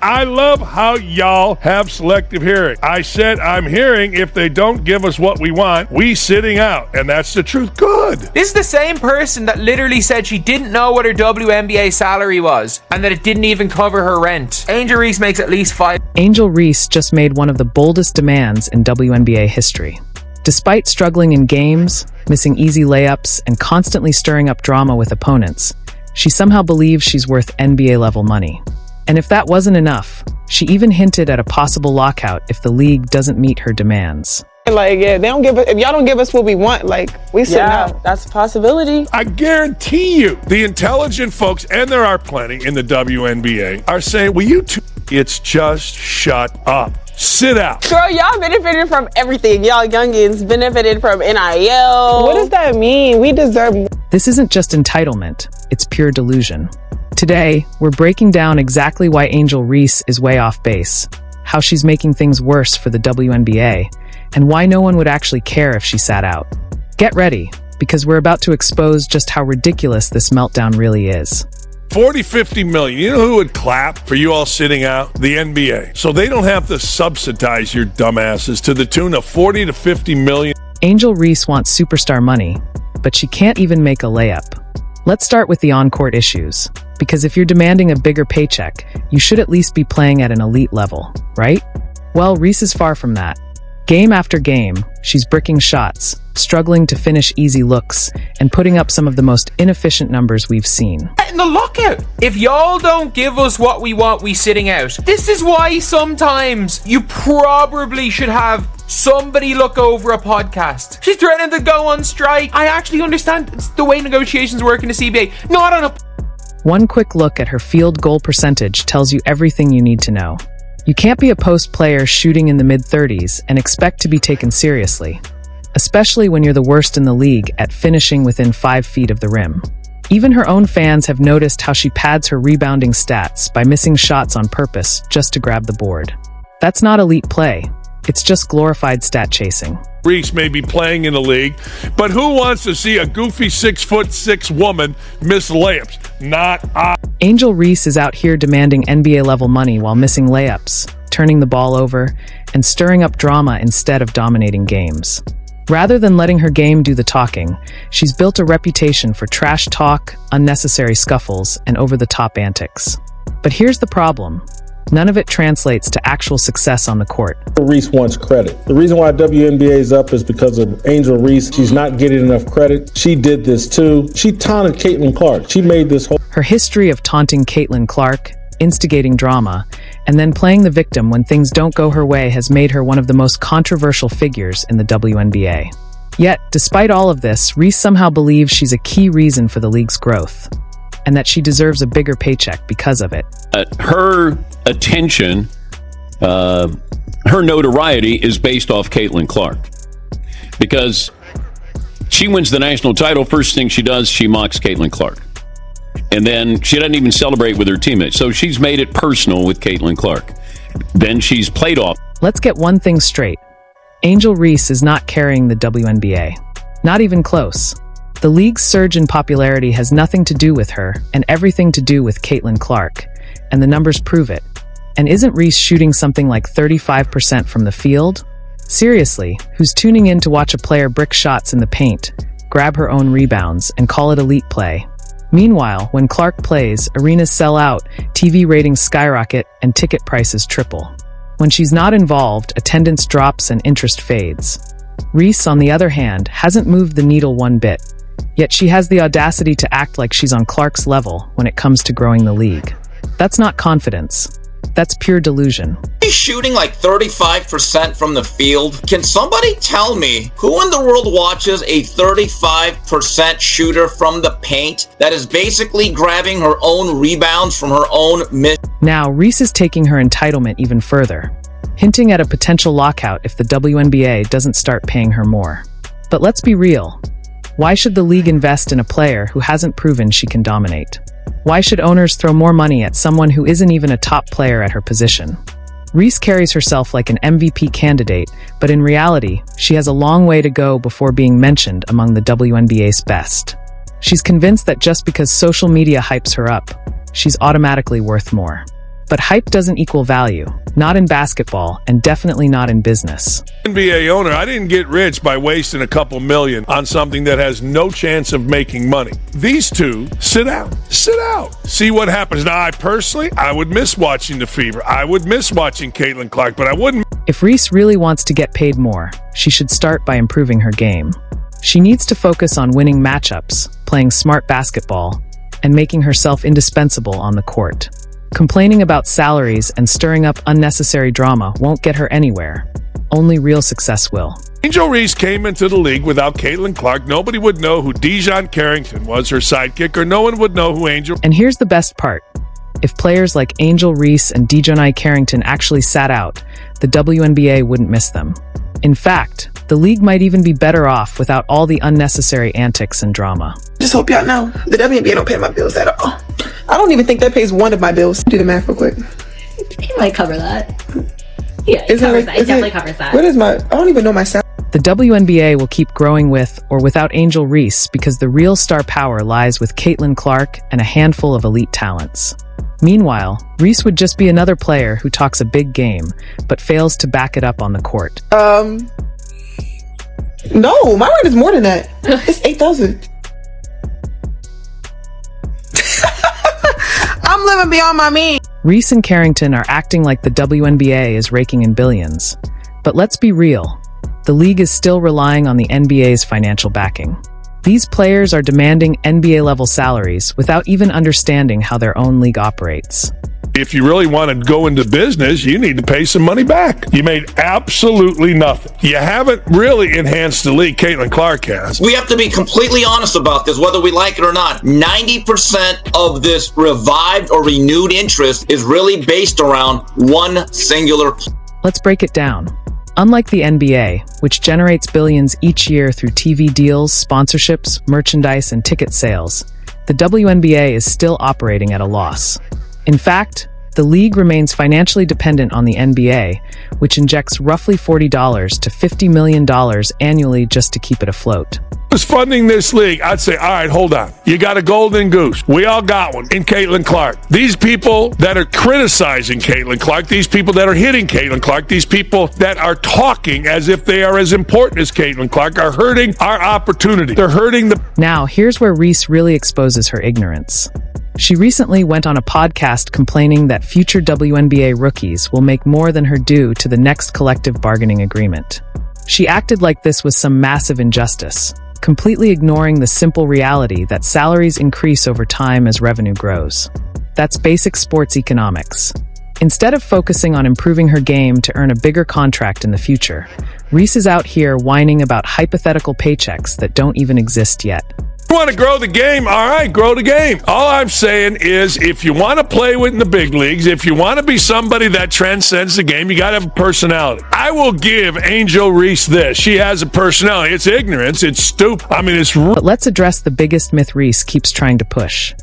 I love how y'all have selective hearing. I said I'm hearing if they don't give us what we want, we sitting out. And that's the truth. Good. This is the same person that literally said she didn't know what her WNBA salary was and that it didn't even cover her rent. Angel Reese makes at least $5. Angel Reese just made one of the boldest demands in WNBA history. Despite struggling in games, missing easy layups, and constantly stirring up drama with opponents, she somehow believes she's worth NBA-level money. And if that wasn't enough, she even hinted at a possible lockout if the league doesn't meet her demands. Like, yeah, they don't give us, if y'all don't give us what we want, like, we sit out. That's a possibility. I guarantee you, the intelligent folks, and there are plenty in the WNBA, are saying, will you it's just shut up. Sit out. Girl, y'all benefited from everything. Y'all youngins benefited from NIL. What does that mean? We deserve more. This isn't just entitlement, it's pure delusion. Today, we're breaking down exactly why Angel Reese is way off base, how she's making things worse for the WNBA, and why no one would actually care if she sat out. Get ready, because we're about to expose just how ridiculous this meltdown really is. 40, 50 million. You know who would clap for you all sitting out? The NBA. So they don't have to subsidize your dumbasses to the tune of 40 to 50 million. Angel Reese wants superstar money, but she can't even make a layup. Let's start with the on-court issues, because if you're demanding a bigger paycheck, you should at least be playing at an elite level, right? Well, Reese is far from that. Game after game, she's bricking shots, struggling to finish easy looks, and putting up some of the most inefficient numbers we've seen. In the lockout, if y'all don't give us what we want, we sitting out. This is why sometimes you probably should have somebody look over a podcast. She's threatening to go on strike. I actually understand it's the way negotiations work in the CBA, not on a... One quick look at her field goal percentage tells you everything you need to know. You can't be a post player shooting in the mid-30s and expect to be taken seriously, especially when you're the worst in the league at finishing within 5 feet of the rim. Even her own fans have noticed how she pads her rebounding stats by missing shots on purpose just to grab the board. That's not elite play. It's just glorified stat chasing. Reese may be playing in the league, but who wants to see a goofy 6'6" woman miss layups? Not I. Angel Reese is out here demanding NBA-level money while missing layups, turning the ball over, and stirring up drama instead of dominating games. Rather than letting her game do the talking, she's built a reputation for trash talk, unnecessary scuffles, and over-the-top antics. But here's the problem. None of it translates to actual success on the court. Reese wants credit. The reason why WNBA is up is because of Angel Reese. She's not getting enough credit. She did this too. She taunted Caitlin Clark. She made this whole... Her history of taunting Caitlin Clark, instigating drama, and then playing the victim when things don't go her way has made her one of the most controversial figures in the WNBA. Yet, despite all of this, Reese somehow believes she's a key reason for the league's growth, and that she deserves a bigger paycheck because of it. Her attention, her notoriety is based off Caitlin Clark. Because she wins the national title, first thing she does, she mocks Caitlin Clark. And then she doesn't even celebrate with her teammates. So she's made it personal with Caitlin Clark. Then she's played off. Let's get one thing straight. Angel Reese is not carrying the WNBA. Not even close. The league's surge in popularity has nothing to do with her and everything to do with Caitlin Clark. And the numbers prove it. And isn't Reese shooting something like 35% from the field? Seriously, who's tuning in to watch a player brick shots in the paint, grab her own rebounds, and call it elite play? Meanwhile, when Clark plays, arenas sell out, TV ratings skyrocket, and ticket prices triple. When she's not involved, attendance drops and interest fades. Reese, on the other hand, hasn't moved the needle one bit. Yet she has the audacity to act like she's on Clark's level when it comes to growing the league. That's not confidence. That's pure delusion. He's shooting like 35% from the field. Can somebody tell me who in the world watches a 35% shooter from the paint that is basically grabbing her own rebounds from her own miss? Now, Reese is taking her entitlement even further, hinting at a potential lockout if the WNBA doesn't start paying her more. But let's be real. Why should the league invest in a player who hasn't proven she can dominate? Why should owners throw more money at someone who isn't even a top player at her position? Reese carries herself like an MVP candidate, but in reality, she has a long way to go before being mentioned among the WNBA's best. She's convinced that just because social media hypes her up, she's automatically worth more. But hype doesn't equal value, not in basketball and definitely not in business. NBA owner, I didn't get rich by wasting a couple million on something that has no chance of making money. These two, sit out, see what happens. Now, I would miss watching the Fever. I would miss watching Caitlin Clark, but I wouldn't. If Reese really wants to get paid more, she should start by improving her game. She needs to focus on winning matchups, playing smart basketball, and making herself indispensable on the court. Complaining about salaries and stirring up unnecessary drama won't get her anywhere. Only real success will. Angel Reese came into the league without Caitlin Clark. Nobody would know who Dijon Carrington was, her sidekick, or no one would know who Angel... And here's the best part. If players like Angel Reese and Dijon Carrington actually sat out, the WNBA wouldn't miss them. In fact, the league might even be better off without all the unnecessary antics and drama. Just hope y'all know, the WNBA don't pay my bills at all. I don't even think that pays one of my bills. Do the math real quick. He might cover that. Yeah, it definitely covers that. What is I don't even know my salary. The WNBA will keep growing with or without Angel Reese because the real star power lies with Caitlin Clark and a handful of elite talents. Meanwhile, Reese would just be another player who talks a big game, but fails to back it up on the court. No, my rent is more than that. It's $8,000. I'm living beyond my means. Reese and Carrington are acting like the WNBA is raking in billions. But let's be real. The league is still relying on the NBA's financial backing. These players are demanding NBA-level salaries without even understanding how their own league operates. If you really want to go into business, you need to pay some money back. You made absolutely nothing. You haven't really enhanced the league. Caitlin Clark has. We have to be completely honest about this, whether we like it or not. 90% of this revived or renewed interest is really based around one singular. Let's break it down. Unlike the NBA, which generates billions each year through TV deals, sponsorships, merchandise, and ticket sales, the WNBA is still operating at a loss. In fact, the league remains financially dependent on the NBA, which injects roughly $40 to $50 million annually just to keep it afloat. Was funding this league, I'd say, all right, hold on. You got a golden goose. We all got one in Caitlin Clark. These people that are criticizing Caitlin Clark, these people that are hitting Caitlin Clark, these people that are talking as if they are as important as Caitlin Clark are hurting our opportunity. They're hurting the... Now, here's where Reese really exposes her ignorance. She recently went on a podcast complaining that future WNBA rookies will make more than her due to the next collective bargaining agreement. She acted like this was some massive injustice, completely ignoring the simple reality that salaries increase over time as revenue grows. That's basic sports economics. Instead of focusing on improving her game to earn a bigger contract in the future, Reese is out here whining about hypothetical paychecks that don't even exist yet. You want to grow the game? All right, grow the game. All I'm saying is if you want to play in the big leagues, if you want to be somebody that transcends the game, you got to have a personality. I will give Angel Reese this. She has a personality. It's ignorance. It's stupid. I mean, it's... But let's address the biggest myth Reese keeps trying to push.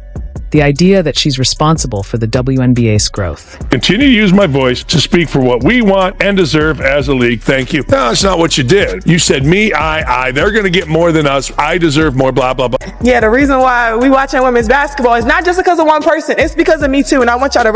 The idea that she's responsible for the WNBA's growth. Continue to use my voice to speak for what we want and deserve as a league. Thank you. No, that's not what you did. You said me, I. They're going to get more than us. I deserve more, blah, blah, blah. Yeah, the reason why we watching women's basketball is not just because of one person. It's because of me too. And I want y'all to realize